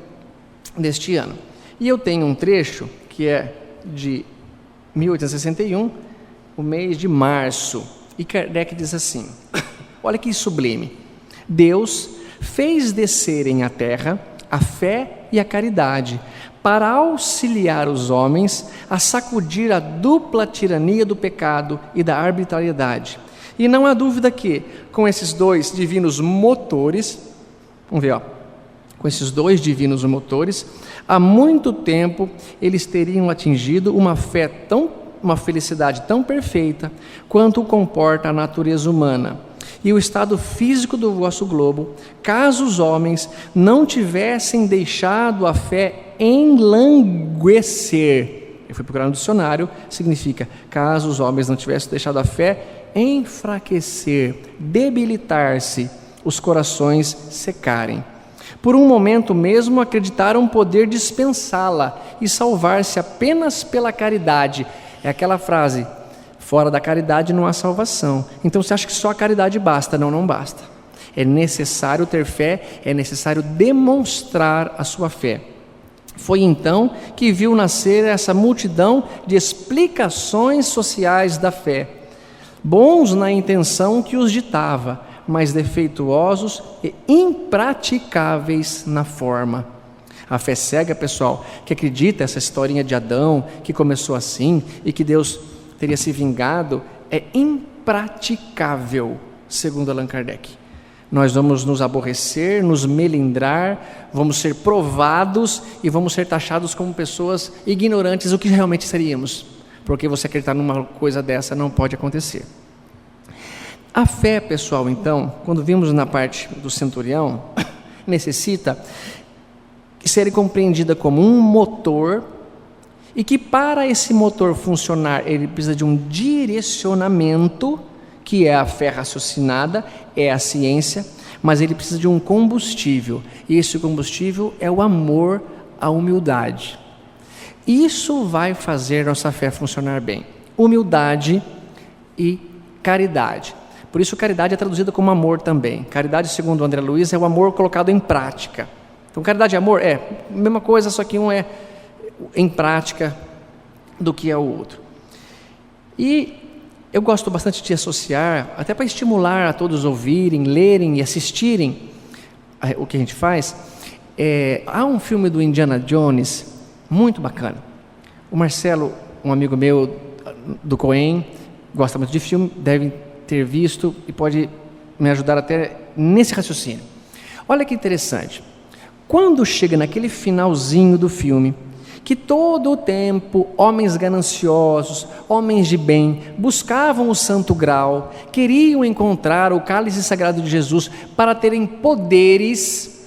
deste ano. E eu tenho um trecho que é de 1861, o mês de março, e Kardec diz assim, olha que sublime: Deus fez descerem à terra a fé e a caridade, para auxiliar os homens a sacudir a dupla tirania do pecado e da arbitrariedade. E não há dúvida que, com esses dois divinos motores, vamos ver, com esses dois divinos motores, há muito tempo eles teriam atingido uma felicidade tão perfeita quanto comporta a natureza humana e o estado físico do vosso globo, caso os homens não tivessem deixado a fé enlanguecer. Eu fui procurar no dicionário, significa caso os homens não tivessem deixado a fé enfraquecer, debilitar-se, os corações secarem. Por um momento mesmo acreditaram poder dispensá-la e salvar-se apenas pela caridade. É aquela frase: fora da caridade não há salvação. Então você acha que só a caridade basta? Não, não basta. É necessário ter fé, é necessário demonstrar a sua fé. Foi então que viu nascer essa multidão de explicações sociais da fé, bons na intenção que os ditava, mas defeituosos e impraticáveis na forma. A fé cega, pessoal, que acredita essa historinha de Adão, que começou assim e que Deus teria se vingado, é impraticável, segundo Allan Kardec. Nós vamos nos aborrecer, nos melindrar, vamos ser provados e vamos ser taxados como pessoas ignorantes, o que realmente seríamos, porque você acreditar numa coisa dessa não pode acontecer. A fé, pessoal, então, quando vimos na parte do centurião, necessita ser compreendida como um motor, e que para esse motor funcionar, ele precisa de um direcionamento, que é a fé raciocinada, é a ciência, mas ele precisa de um combustível, e esse combustível é o amor, a humildade. Isso vai fazer nossa fé funcionar bem. Humildade e caridade. Por isso caridade é traduzida como amor também. Caridade, segundo o André Luiz, é o amor colocado em prática. Então caridade e amor é a mesma coisa, só que um é em prática do que é o outro. E eu gosto bastante de associar, até para estimular a todos ouvirem, lerem e assistirem o que a gente faz. Há um filme do Indiana Jones muito bacana. O Marcelo, um amigo meu do Coen, gosta muito de filme, deve ter visto e pode me ajudar até nesse raciocínio. Olha que interessante. Quando chega naquele finalzinho do filme, que todo o tempo homens gananciosos, homens de bem, buscavam o santo grau, queriam encontrar o cálice sagrado de Jesus para terem poderes,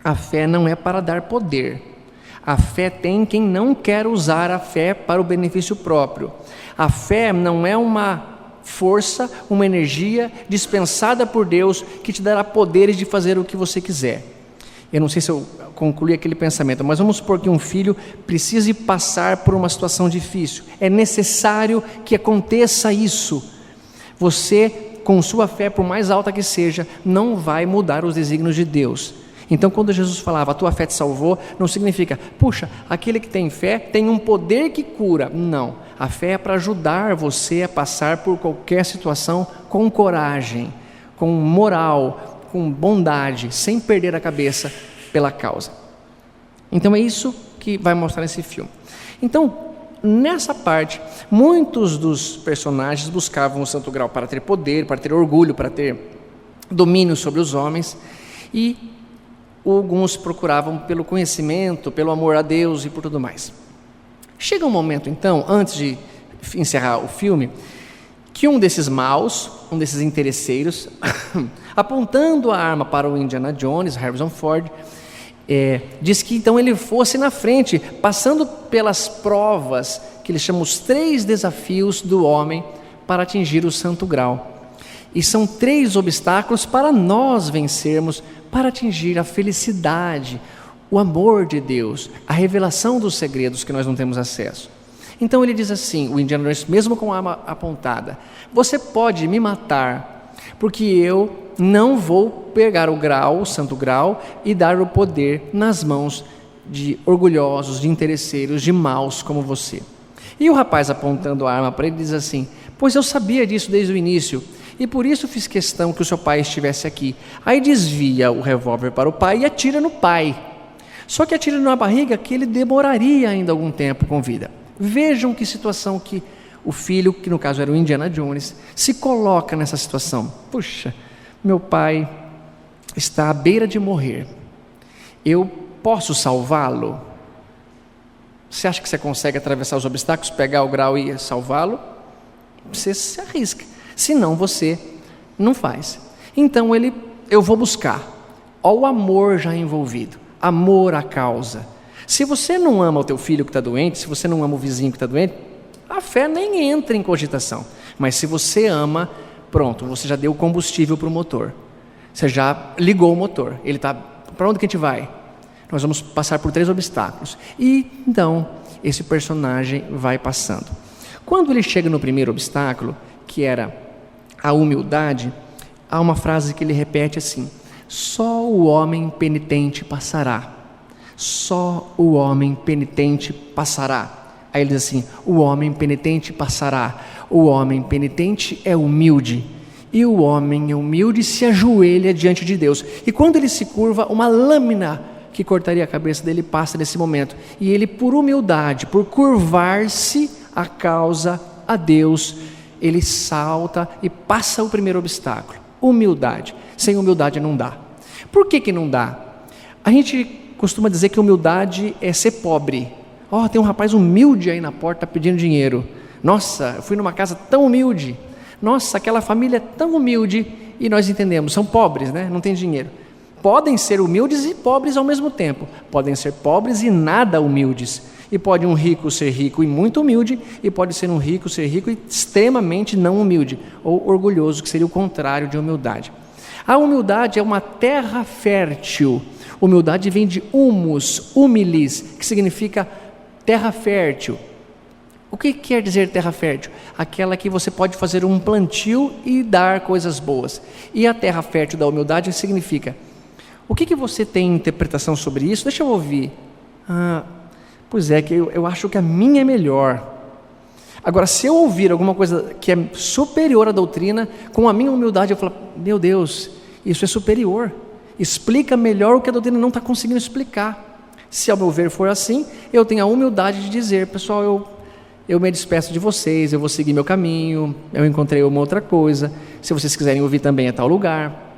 a fé não é para dar poder. A fé tem quem não quer usar a fé para o benefício próprio. A fé não é uma força, uma energia dispensada por Deus que te dará poderes de fazer o que você quiser. Eu não sei se eu concluí aquele pensamento, mas vamos supor que um filho precise passar por uma situação difícil. É necessário que aconteça isso. Você, com sua fé, por mais alta que seja, não vai mudar os desígnios de Deus. Então, quando Jesus falava, a tua fé te salvou, não significa, puxa, aquele que tem fé tem um poder que cura. Não, a fé é para ajudar você a passar por qualquer situação com coragem, com moral, com bondade, sem perder a cabeça pela causa. Então é isso que vai mostrar nesse filme. Então, nessa parte, muitos dos personagens buscavam o santo grau para ter poder, para ter orgulho, para ter domínio sobre os homens, e alguns procuravam pelo conhecimento, pelo amor a Deus e por tudo mais. Chega um momento então, antes de encerrar o filme, que um desses maus, um desses interesseiros, apontando a arma para o Indiana Jones, Harrison Ford, diz que então ele fosse na frente, passando pelas provas, que ele chama os 3 desafios do homem para atingir o santo grau. E são 3 obstáculos para nós vencermos, para atingir a felicidade, o amor de Deus, a revelação dos segredos que nós não temos acesso. Então ele diz assim, o Indiana Jones, mesmo com a arma apontada, você pode me matar, porque eu não vou pegar o grau, o santo grau, e dar o poder nas mãos de orgulhosos, de interesseiros, de maus como você. E o rapaz, apontando a arma para ele, diz assim, pois eu sabia disso desde o início, e por isso fiz questão que o seu pai estivesse aqui. Aí desvia o revólver para o pai e atira no pai. Só que atira na barriga que ele demoraria ainda algum tempo com vida. Vejam que situação que o filho, que no caso era o Indiana Jones, se coloca nessa situação. Puxa, meu pai está à beira de morrer. Eu posso salvá-lo? Você acha que você consegue atravessar os obstáculos, pegar o grau e salvá-lo? Você se arrisca. Senão você não faz. Então eu vou buscar. Olha o amor já envolvido. Amor à causa. Se você não ama o teu filho que está doente, se você não ama o vizinho que está doente, a fé nem entra em cogitação. Mas se você ama, pronto, você já deu combustível para o motor. Você já ligou o motor. Ele está, para onde que a gente vai? Nós vamos passar por 3 obstáculos. E então, esse personagem vai passando. Quando ele chega no primeiro obstáculo, que era a humildade, há uma frase que ele repete assim, só o homem penitente passará. Só o homem penitente passará. Aí ele diz assim, o homem penitente passará. O homem penitente é humilde. E o homem humilde se ajoelha diante de Deus. E quando ele se curva, uma lâmina que cortaria a cabeça dele passa nesse momento. E ele, por humildade, por curvar-se a causa a Deus, ele salta e passa o primeiro obstáculo. Humildade. Sem humildade não dá. Por que não dá? A gente costuma dizer que humildade é ser pobre. Tem um rapaz humilde aí na porta pedindo dinheiro. Nossa, eu fui numa casa tão humilde. Nossa, aquela família é tão humilde. E nós entendemos, são pobres, né? Não tem dinheiro. Podem ser humildes e pobres ao mesmo tempo. Podem ser pobres e nada humildes. E pode um rico ser rico e muito humilde, e pode ser um rico ser rico e extremamente não humilde, ou orgulhoso, que seria o contrário de humildade. A humildade é uma terra fértil. Humildade vem de humus, humilis, que significa terra fértil. O que quer dizer terra fértil? Aquela que você pode fazer um plantio e dar coisas boas. E a terra fértil da humildade significa... O que você tem interpretação sobre isso? Deixa eu ouvir. Pois é, que eu acho que a minha é melhor. Agora, se eu ouvir alguma coisa que é superior à doutrina, com a minha humildade eu falo, meu Deus, isso é superior. Explica melhor o que a doutrina não está conseguindo explicar. Se ao meu ver for assim, eu tenho a humildade de dizer, pessoal, eu me despeço de vocês, eu vou seguir meu caminho, eu encontrei uma outra coisa, se vocês quiserem ouvir também é tal lugar.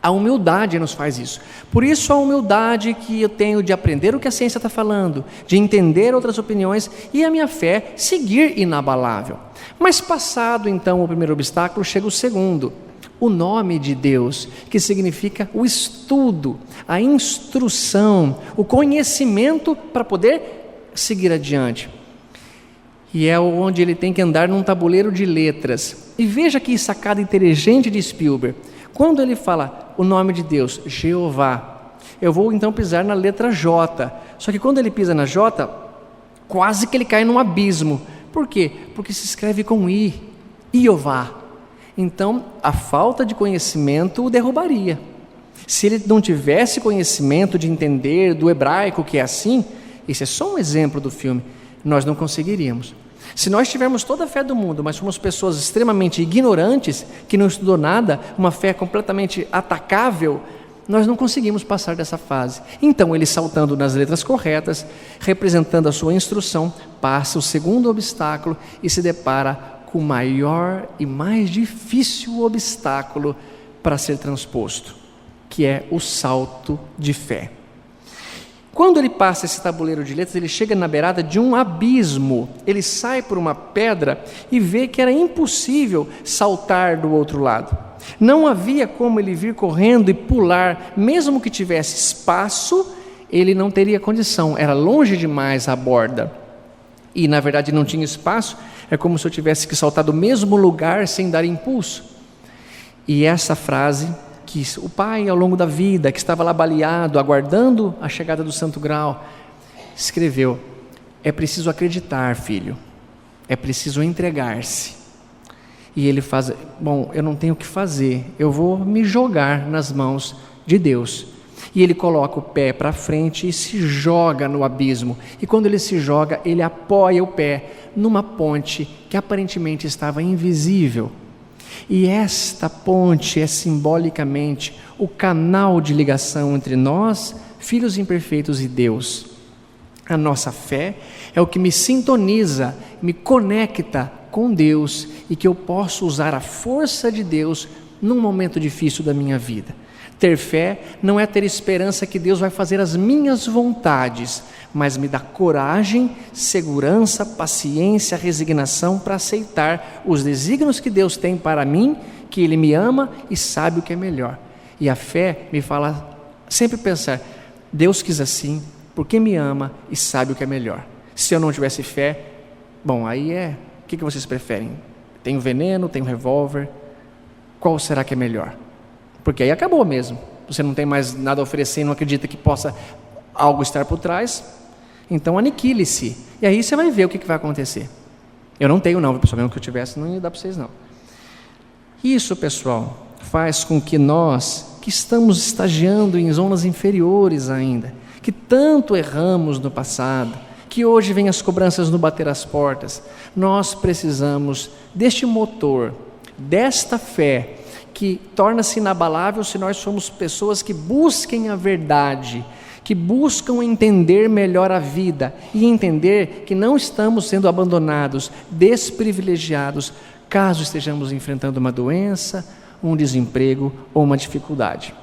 A humildade nos faz isso. Por isso a humildade que eu tenho de aprender o que a ciência está falando, de entender outras opiniões e a minha fé seguir inabalável. Mas passado então o primeiro obstáculo, chega o segundo. O nome de Deus, que significa o estudo, a instrução, o conhecimento para poder seguir adiante. E é onde ele tem que andar num tabuleiro de letras. E veja que sacada inteligente de Spielberg. Quando ele fala o nome de Deus, Jeová, eu vou então pisar na letra J. Só que quando ele pisa na J, quase que ele cai num abismo. Por quê? Porque se escreve com I, Iová. Então, a falta de conhecimento o derrubaria. Se ele não tivesse conhecimento de entender do hebraico, que é assim, esse é só um exemplo do filme, nós não conseguiríamos. Se nós tivermos toda a fé do mundo, mas somos pessoas extremamente ignorantes, que não estudou nada, uma fé completamente atacável, nós não conseguimos passar dessa fase. Então ele, saltando nas letras corretas, representando a sua instrução, passa o segundo obstáculo e se depara com o maior e mais difícil obstáculo para ser transposto, que é o salto de fé. Quando ele passa esse tabuleiro de letras, ele chega na beirada de um abismo. Ele sai por uma pedra e vê que era impossível saltar do outro lado. Não havia como ele vir correndo e pular, mesmo que tivesse espaço, ele não teria condição, era longe demais a borda. E na verdade não tinha espaço, é como se eu tivesse que saltar do mesmo lugar sem dar impulso. E essa frase... que o pai, ao longo da vida, que estava lá baleado, aguardando a chegada do Santo Grau, escreveu: é preciso acreditar, filho, é preciso entregar-se. E ele faz, eu não tenho o que fazer, eu vou me jogar nas mãos de Deus. E ele coloca o pé para frente e se joga no abismo. E quando ele se joga, ele apoia o pé numa ponte que aparentemente estava invisível. E esta ponte é simbolicamente o canal de ligação entre nós, filhos imperfeitos, e Deus. A nossa fé é o que me sintoniza, me conecta com Deus e que eu posso usar a força de Deus num momento difícil da minha vida. Ter fé não é ter esperança que Deus vai fazer as minhas vontades, mas me dá coragem, segurança, paciência, resignação para aceitar os desígnios que Deus tem para mim, que Ele me ama e sabe o que é melhor. E a fé me fala sempre pensar, Deus quis assim, porque me ama e sabe o que é melhor. Se eu não tivesse fé, aí o que vocês preferem? Tem veneno, tem revólver, qual será que é melhor? Porque aí acabou mesmo, você não tem mais nada a oferecer e não acredita que possa algo estar por trás, então aniquile-se, e aí você vai ver o que vai acontecer. Eu não tenho não, pessoal, mesmo que eu tivesse não ia dar para vocês não. Isso, pessoal, faz com que nós, que estamos estagiando em zonas inferiores ainda, que tanto erramos no passado, que hoje vem as cobranças no bater as portas, nós precisamos deste motor, desta fé, que torna-se inabalável se nós somos pessoas que busquem a verdade, que buscam entender melhor a vida e entender que não estamos sendo abandonados, desprivilegiados, caso estejamos enfrentando uma doença, um desemprego ou uma dificuldade.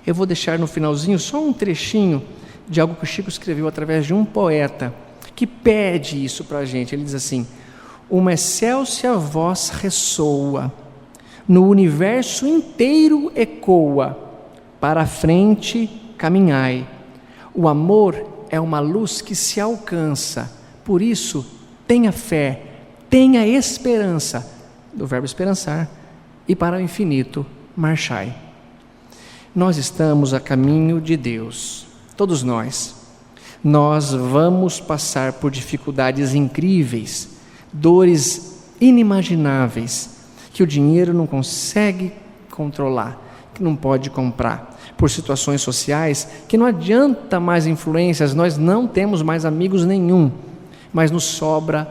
Eu vou deixar no finalzinho só um trechinho de algo que o Chico escreveu através de um poeta que pede isso para a gente. Ele diz assim: uma excelsa voz ressoa, no universo inteiro ecoa, para a frente caminhai. O amor é uma luz que se alcança, por isso tenha fé, tenha esperança, do verbo esperançar, e para o infinito marchai. Nós estamos a caminho de Deus, todos nós. Nós vamos passar por dificuldades incríveis, dores inimagináveis, que o dinheiro não consegue controlar, que não pode comprar, por situações sociais que não adianta mais influências, nós não temos mais amigos nenhum, mas nos sobra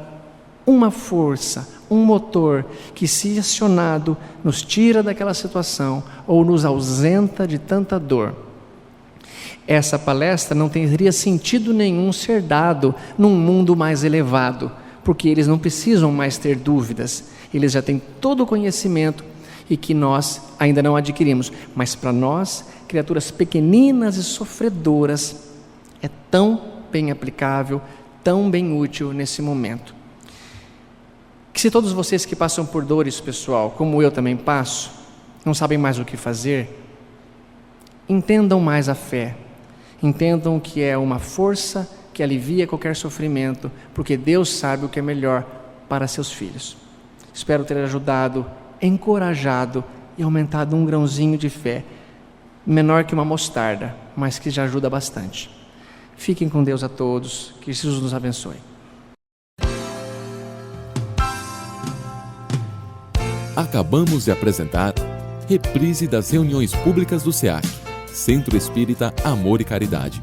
uma força, um motor que, se acionado, nos tira daquela situação ou nos ausenta de tanta dor. Essa palestra não teria sentido nenhum ser dado num mundo mais elevado, porque eles não precisam mais ter dúvidas, eles já têm todo o conhecimento e que nós ainda não adquirimos. Mas para nós, criaturas pequeninas e sofredoras, é tão bem aplicável, tão bem útil nesse momento. Que se todos vocês que passam por dores, pessoal, como eu também passo, não sabem mais o que fazer, entendam mais a fé, entendam que é uma força que alivia qualquer sofrimento, porque Deus sabe o que é melhor para seus filhos. Espero ter ajudado, encorajado e aumentado um grãozinho de fé, menor que uma mostarda, mas que já ajuda bastante. Fiquem com Deus a todos, que Jesus nos abençoe. Acabamos de apresentar reprise das reuniões públicas do SEAC, Centro Espírita Amor e Caridade.